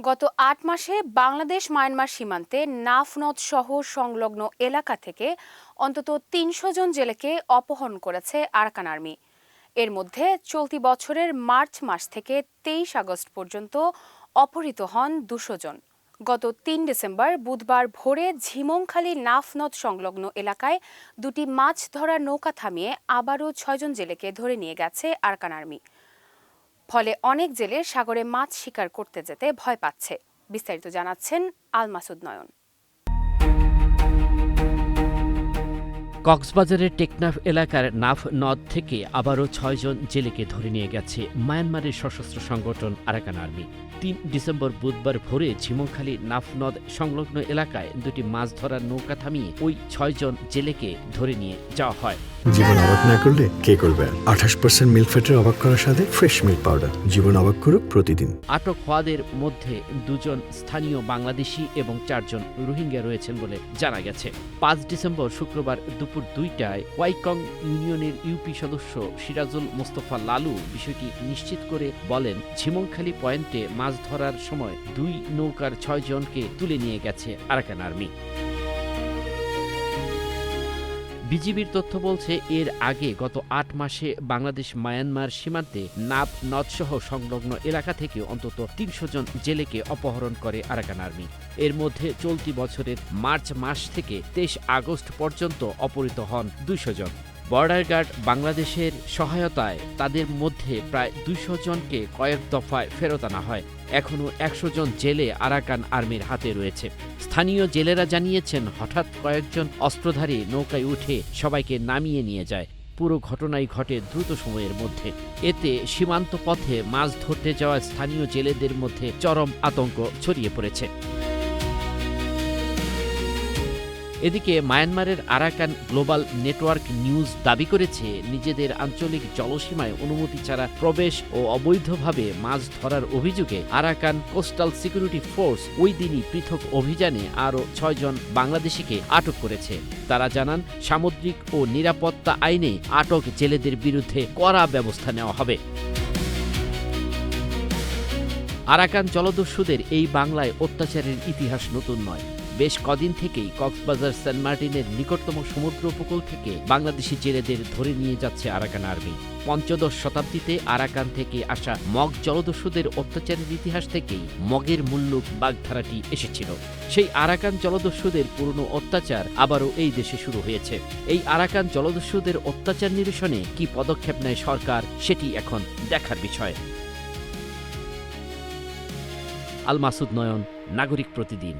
গত ৮ মাসে বাংলাদেশ মায়ানমার সীমান্তে নাফ নদ সহ সংলগ্ন এলাকা থেকে অন্তত ৩০০ জন জেলেকে অপহরণ করেছে আরাকান আর্মি। এর মধ্যে চলতি বছরের মার্চ মাস থেকে ২৩ আগস্ট পর্যন্ত অপহৃত হন ২০০ জন। গত ৩ ডিসেম্বর বুধবার ভোরে ঝিমংখালী নাফ নদ সংলগ্ন এলাকায় দুটি মাছ ধরার নৌকা থামিয়ে আবারও ৬ জন জেলেকে ধরে নিয়ে গেছে আরাকান আর্মি। ফলে অনেক জেলে সাগরে মাছ শিকার করতে যেতে ভয় পাচ্ছে। বিস্তারিত জানাচ্ছেন আল মাসুদ নয়ন। কক্সবাজারের টেকনাফ এলাকার নাফ নদ থেকে আবারও ৬ জন জেলেকে ধরে নিয়ে গেছে মায়ানমারের সশস্ত্র সংগঠন আরাকান আর্মি। ৩ ডিসেম্বর বুধবার ভোরে ঝিমংখালী নাফ নদ সংলগ্ন এলাকায় দুটি মাছ ধরার নৌকা থামিয়ে ওই ৬ জন জেলেকে ধরে নিয়ে যাওয়া হয়। জীবন অবাক না করলে কে করবে? ২৮% মিল্ক ফ্যাটের অবাক করার সাথে ফ্রেশ মিল্ক পাউডার। জীবন অবাক করুক প্রতিদিন। আটক হওয়াদের মধ্যে ২ জন স্থানীয় বাংলাদেশি এবং ৪ জন রোহিঙ্গা রয়েছেন বলে জানা গেছে। ৫ ডিসেম্বর শুক্রবার দুপুর ২টায় ওয়াইকং ইউনিয়নের ইউপি সদস্য সিরাজুল মোস্তফা লালু বিষয়টি নিশ্চিত করে বলেন, ঝিমংখালী পয়েন্টে মাছ ধরার সময় ২ নৌকার ৬ জনকে তুলে নিয়ে গেছে আরাকান আর্মি। বিজিবির তথ্য বলছে, এর আগে গত ৮ মাসে বাংলাদেশ মায়ানমার সীমান্তে নাফ নদসহ সংলগ্ন এলাকা থেকে অন্তত ৩০০ জন জেলেকে অপহরণ করে আরাকান আর্মি। এর মধ্যে চলতি বছরের মার্চ মাস থেকে ২৩ আগস্ট পর্যন্ত অপহৃত হন ২০০ জন। বর্ডার গার্ড বাংলাদেশের সহায়তায় তাদের মধ্যে প্রায় ২০০ জনকে কয়েক দফায় ফেরত আনা হয়। এখনও ১০০ জন জেলে আরাকান আর্মির হাতে রয়েছে। স্থানীয় জেলেরা জানিয়েছেন, হঠাৎ কয়েকজন অস্ত্রধারী নৌকায় উঠে সবাইকে নামিয়ে নিয়ে যায়। পুরো ঘটনাই ঘটে দ্রুত সময়ের মধ্যে। এতে সীমান্ত পথে মাছ ধরতে যাওয়া স্থানীয় জেলেদের মধ্যে চরম আতঙ্ক ছড়িয়ে পড়েছে। এদিকে মায়ানমারের আরাকান গ্লোবাল নেটওয়ার্ক নিউজ দাবি করেছে, নিজেদের আঞ্চলিক জলসীমায় অনুমতি ছাড়া প্রবেশ ও অবৈধভাবে মাছ ধরার অভিযোগে আরাকান কোস্টাল সিকিউরিটি ফোর্স ওই দিনই পৃথক অভিযানে আরও ৬ জন বাংলাদেশিকে আটক করেছে। তারা জানান, সামুদ্রিক ও নিরাপত্তা আইনে আটক জেলেদের বিরুদ্ধে কড়া ব্যবস্থা নেওয়া হবে। আরাকান জলদস্যুদের এই বাংলায় অত্যাচারের ইতিহাস নতুন নয়। বেশ কদিন থেকেই কক্সবাজার সেন্ট মার্টিনের নিকটতম সমুদ্র উপকূল থেকে বাংলাদেশি জেলেদের ধরে নিয়ে যাচ্ছে আরাকান আর্মি। পঞ্চদশ শতাব্দীতে আরাকান থেকে আসা মগ জলদস্যুদের অত্যাচারের ইতিহাস থেকেই মগের মুল্লুক বাগধারাটি এসেছিল। সেই আরাকান জলদস্যুদের পুরনো অত্যাচার আবারও এই দেশে শুরু হয়েছে। এই আরাকান জলদস্যুদের অত্যাচার নিরসনে কি পদক্ষেপ নেয় সরকার, সেটি এখন দেখার বিষয়। আল মাসুদ নয়ন, নাগরিক প্রতিদিন।